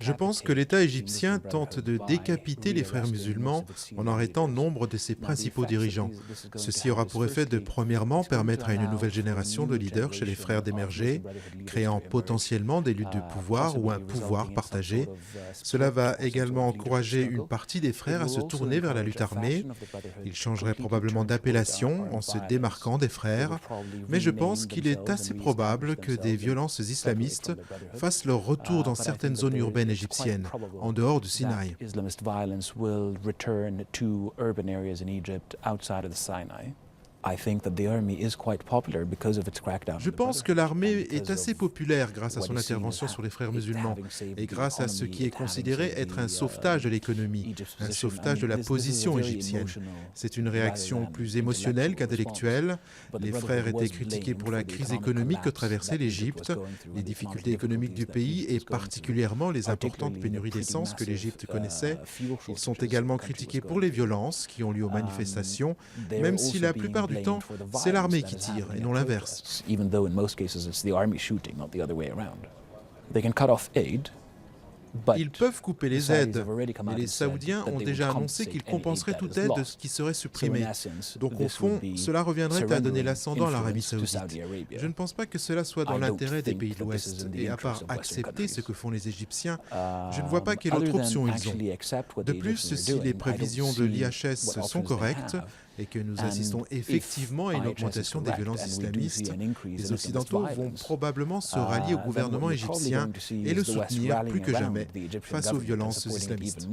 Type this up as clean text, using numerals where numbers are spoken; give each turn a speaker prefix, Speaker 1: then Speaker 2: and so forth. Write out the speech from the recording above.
Speaker 1: Je pense que l'État égyptien tente de décapiter les frères musulmans en arrêtant nombre de ses principaux dirigeants. Ceci aura pour effet de, premièrement, permettre à une nouvelle génération de leaders chez les frères d'émerger, créant potentiellement des luttes de pouvoir ou un pouvoir partagé. Cela va également encourager une partie des frères à se tourner vers la lutte armée. Ils changeraient probablement d'appellation en se démarquant des frères, mais je pense qu'il est assez probable que des violences islamistes fassent leur retour dans certaines zones urbaines égyptienines, en dehors du Sinaï. Je pense que l'armée est assez populaire grâce à son intervention sur les frères musulmans et grâce à ce qui est considéré être un sauvetage de l'économie, un sauvetage de la position égyptienne. C'est une réaction plus émotionnelle qu'intellectuelle. Les frères étaient critiqués pour la crise économique que traversait l'Égypte, les difficultés économiques du pays et particulièrement les importantes pénuries d'essence que l'Égypte connaissait. Ils sont également critiqués pour les violences qui ont lieu aux manifestations, même si la plupart du temps, c'est l'armée qui tire et non l'inverse. Ils peuvent couper les aides, mais les Saoudiens ont déjà annoncé qu'ils compenseraient toute aide qui serait supprimée. Donc au fond, cela reviendrait à donner l'ascendant à l'Arabie saoudite. Je ne pense pas que cela soit dans l'intérêt des pays de l'Ouest. Et à part accepter ce que font les Égyptiens, je ne vois pas quelle autre option ils ont. De plus, si les prévisions de l'IHS sont correctes, et que nous assistons effectivement à une augmentation des violences islamistes, les Occidentaux vont probablement se rallier au gouvernement égyptien et le soutenir plus que jamais face aux violences islamistes.